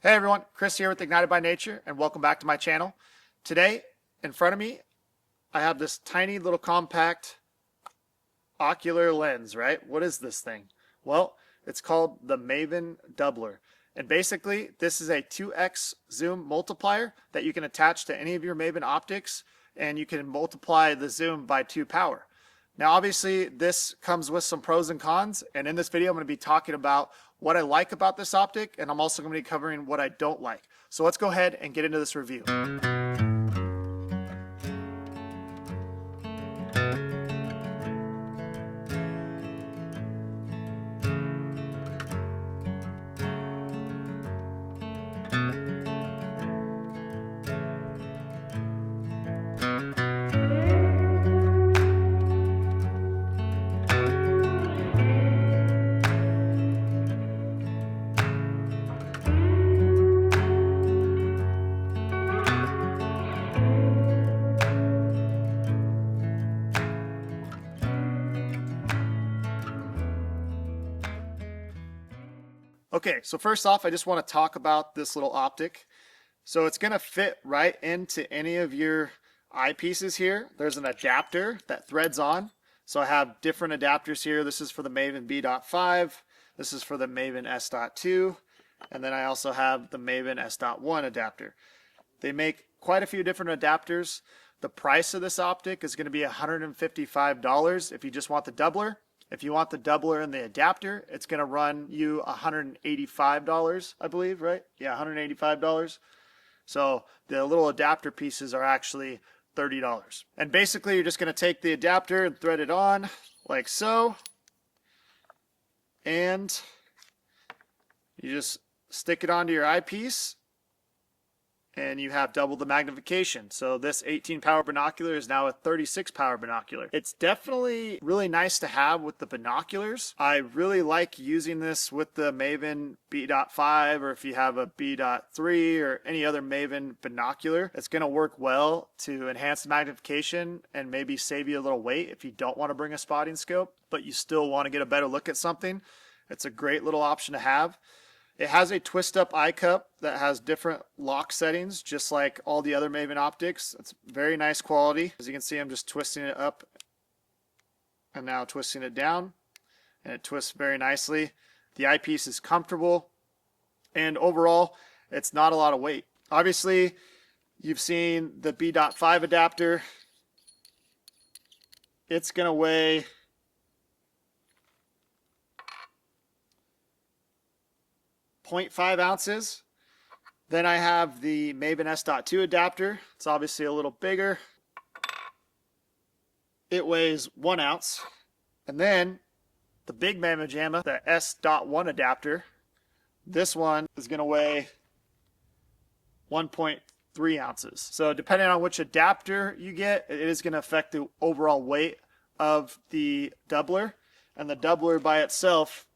Hey everyone, Chris here with Ignited by Nature, and welcome back to my channel. Today, in front of me, I have this tiny little compact ocular lens, right? What is this thing? Well, it's called the Maven Doubler. And basically, this is a 2x zoom multiplier that you can attach to any of your Maven optics, and you can multiply the zoom by 2 power. Now obviously this comes with some pros and cons, and in this video I'm going to be talking about what I like about this optic, and I'm also going to be covering what I don't like. So let's go ahead and get into this review. Okay, so first off, I just want to talk about this little optic. So it's going to fit right into any of your eyepieces here. There's an adapter that threads on. So I have different adapters here. This is for the Maven B.5. This is for the Maven S.2. And then I also have the Maven S.1 adapter. They make quite a few different adapters. The price of this optic is going to be $155 if you just want the doubler. If you want the doubler and the adapter, it's going to run you $185, I believe, right? Yeah, $185. So the little adapter pieces are actually $30. And basically, you're just going to take the adapter and thread it on like so. And you just stick it onto your eyepiece, and you have double the magnification. So this 18 power binocular is now a 36 power binocular. It's definitely really nice to have with the binoculars. I really like using this with the Maven B.5, or if you have a B.3 or any other Maven binocular. It's going to work well to enhance the magnification and maybe save you a little weight if you don't want to bring a spotting scope, but you still want to get a better look at something. It's a great little option to have. It has a twist-up eye cup that has different lock settings, just like all the other Maven optics. It's very nice quality. As you can see, I'm just twisting it up and now twisting it down, and it twists very nicely. The eyepiece is comfortable, and overall, it's not a lot of weight. Obviously, you've seen the B.5 adapter. It's going to weigh 0.5 ounces. Then I have the Maven S.2 adapter. It's obviously a little bigger. It weighs 1 ounce. And then the big Mamma Jamma, the S.1 adapter. This one is going to weigh 1.3 ounces. So depending on which adapter you get, it is going to affect the overall weight of the doubler. And the doubler by itself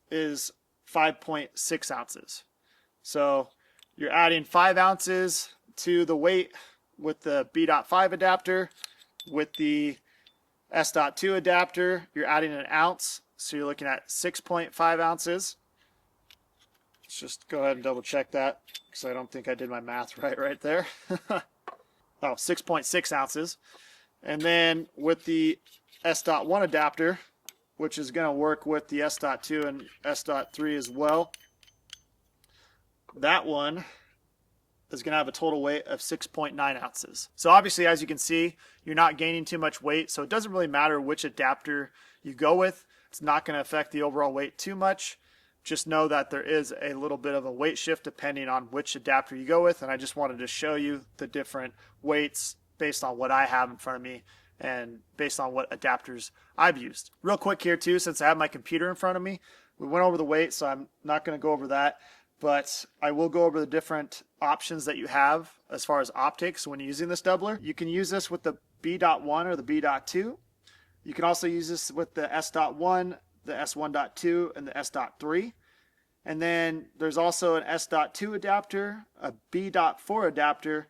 is 5.6 ounces. So you're adding 5 ounces to the weight with the B.5 adapter. With the S.2 adapter, you're adding 1 ounce. So you're looking at 6.5 ounces. Let's just go ahead and double check that, because I don't think I did my math right there. Oh, 6.6 ounces. And then with the S.1 adapter, which is going to work with the S.2 and S.3 as well, that one is going to have a total weight of 6.9 ounces. So obviously, as you can see, you're not gaining too much weight, so it doesn't really matter which adapter you go with. It's not going to affect the overall weight too much. Just know that there is a little bit of a weight shift depending on which adapter you go with, and I just wanted to show you the different weights based on what I have in front of me and based on what adapters I've used. Real quick here too, since I have my computer in front of me, we went over the weight, so I'm not going to go over that, but I will go over the different options that you have as far as optics when using this doubler. You can use this with the B.1 or the B.2. You can also use this with the S.1, the S1.2, and the S.3. And then there's also an S.2 adapter, a B.4 adapter,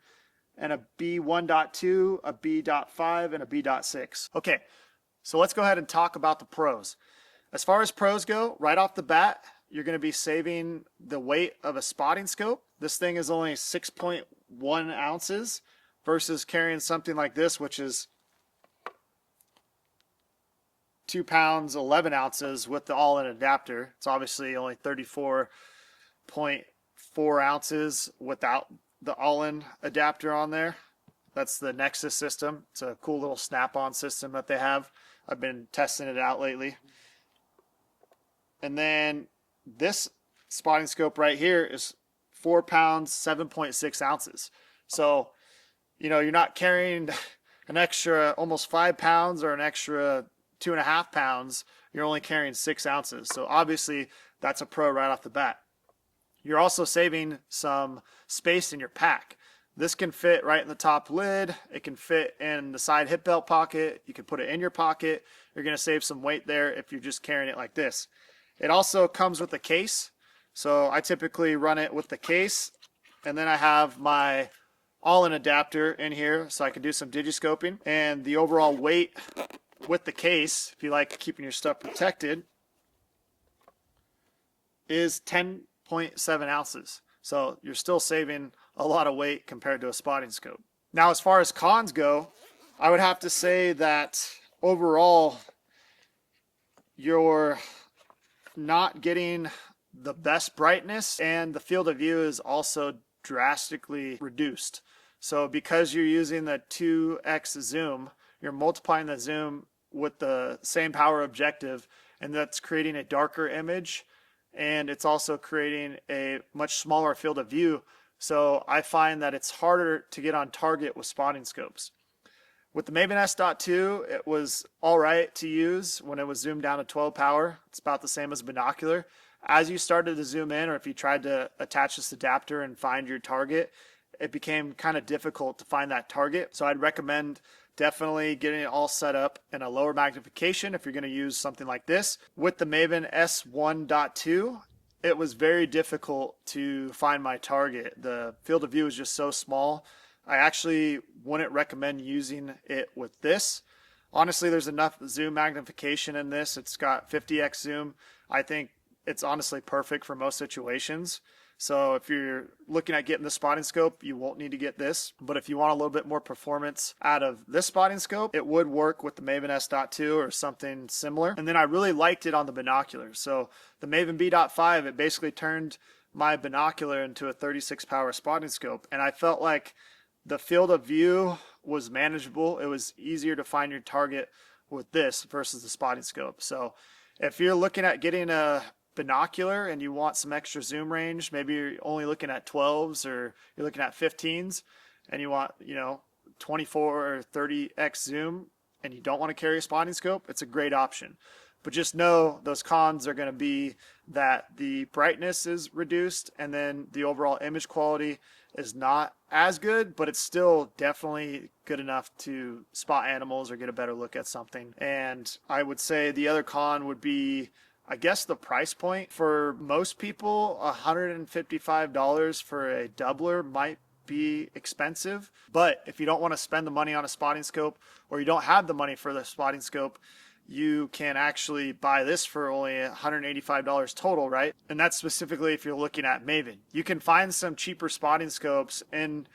and a B1.2, a B.5, and a B.6. Okay, so let's go ahead and talk about the pros. As far as pros go, right off the bat, you're going to be saving the weight of a spotting scope. This thing is only 6.1 ounces versus carrying something like this, which is 2 pounds 11 ounces with the all-in adapter. It's obviously only 34.4 ounces without the all-in adapter on there. That's the Nexus system. It's a cool little snap-on system that they have. I've been testing it out lately. And then this spotting scope right here is 4 pounds 7.6 ounces. So, you know, you're not carrying an extra almost 5 pounds or an extra 2.5 pounds. You're only carrying 6 ounces. So obviously that's a pro right off the bat. You're also saving some space in your pack. This can fit right in the top lid. It can fit in the side hip belt pocket. You can put it in your pocket. You're going to save some weight there if you're just carrying it like this. It also comes with a case. So I typically run it with the case. And then I have my all-in adapter in here so I can do some digiscoping. And the overall weight with the case, if you like keeping your stuff protected, is 10.7 ounces. So you're still saving a lot of weight compared to a spotting scope. Now, as far as cons go, I would have to say that overall, you're not getting the best brightness, and the field of view is also drastically reduced. So because you're using the 2x zoom, you're multiplying the zoom with the same power objective, and that's creating a darker image, and it's also creating a much smaller field of view. So I find that it's harder to get on target with spotting scopes. With the Maven S.2, it was all right to use when it was zoomed down to 12 power. It's about the same as a binocular. As you started to zoom in, or if you tried to attach this adapter and find your target, it became kind of difficult to find that target. So I'd recommend definitely getting it all set up in a lower magnification if you're going to use something like this. With the Maven S1.2, it was very difficult to find my target. The field of view is just so small. I actually wouldn't recommend using it with this. Honestly, there's enough zoom magnification in this. It's got 50x zoom. I think it's honestly perfect for most situations. So if you're looking at getting the spotting scope, you won't need to get this. But if you want a little bit more performance out of this spotting scope, it would work with the Maven S.2 or something similar. And then I really liked it on the binoculars. So the Maven B.5, it basically turned my binocular into a 36 power spotting scope. And I felt like the field of view was manageable. It was easier to find your target with this versus the spotting scope. So if you're looking at getting a binocular and you want some extra zoom range, maybe you're only looking at 12s or you're looking at 15s and you want, 24 or 30x zoom and you don't want to carry a spotting scope, it's a great option. But just know those cons are going to be that the brightness is reduced and then the overall image quality is not as good, but it's still definitely good enough to spot animals or get a better look at something. And I would say the other con would be, I guess, the price point. For most people, $155 for a doubler might be expensive. But if you don't want to spend the money on a spotting scope, or you don't have the money for the spotting scope, you can actually buy this for only $185 total, right? And that's specifically if you're looking at Maven. You can find some cheaper spotting scopes in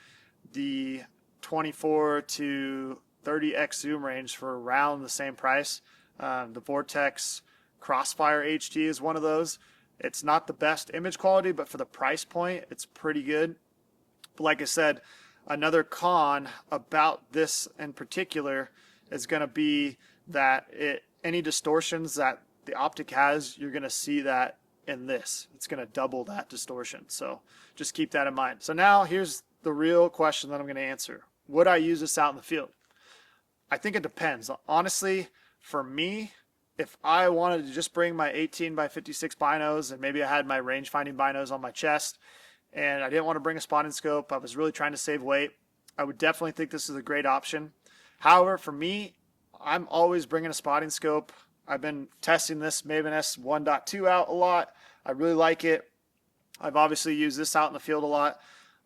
the 24 to 30x zoom range for around the same price. The Vortex Crossfire HD is one of those. It's not the best image quality, but for the price point, it's pretty good. But like I said, another con about this in particular is going to be that any distortions that the Optic has, you're going to see that in this. It's going to double that distortion. So just keep that in mind. So now here's the real question that I'm going to answer. Would I use this out in the field? I think it depends. Honestly, for me, if I wanted to just bring my 18 by 56 binos and maybe I had my range finding binos on my chest and I didn't want to bring a spotting scope, I was really trying to save weight, I would definitely think this is a great option. However, for me, I'm always bringing a spotting scope. I've been testing this Maven S1.2 out a lot. I really like it. I've obviously used this out in the field a lot.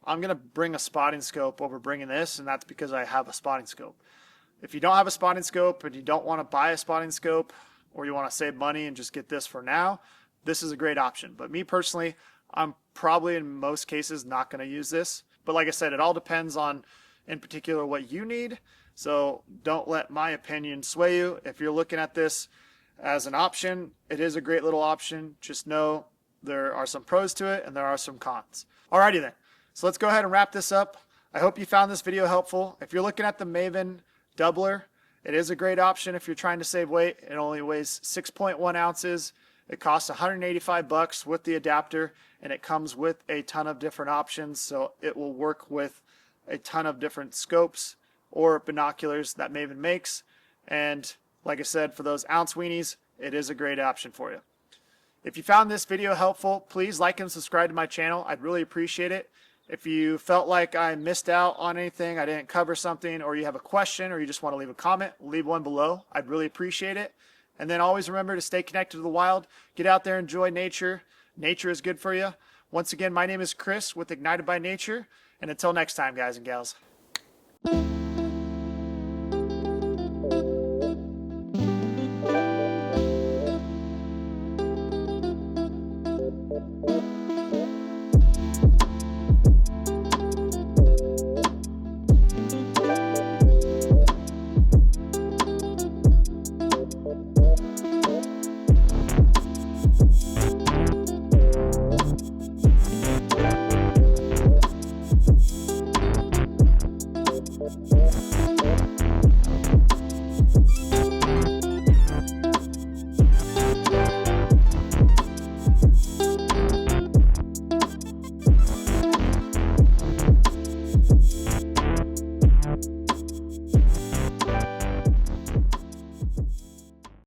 I'm going to bring a spotting scope over bringing this, and that's because I have a spotting scope. If you don't have a spotting scope and you don't want to buy a spotting scope, or you want to save money and just get this for now, this is a great option. But me personally, I'm probably in most cases not going to use this. But like I said, it all depends on, in particular, what you need. So don't let my opinion sway you. If you're looking at this as an option, it is a great little option. Just know there are some pros to it and there are some cons. Alrighty then. So let's go ahead and wrap this up. I hope you found this video helpful. If you're looking at the Maven doubler, it is a great option if you're trying to save weight. It only weighs 6.1 ounces. It costs $185 with the adapter, and it comes with a ton of different options. So it will work with a ton of different scopes or binoculars that Maven makes. And like I said, for those ounce weenies, it is a great option for you. If you found this video helpful, please like and subscribe to my channel. I'd really appreciate it. If you felt like I missed out on anything, I didn't cover something, or you have a question, or you just want to leave a comment, leave one below. I'd really appreciate it. And then always remember to stay connected to the wild. Get out there, enjoy nature. Nature is good for you. Once again, my name is Chris with Ignited by Nature. And until next time, guys and gals.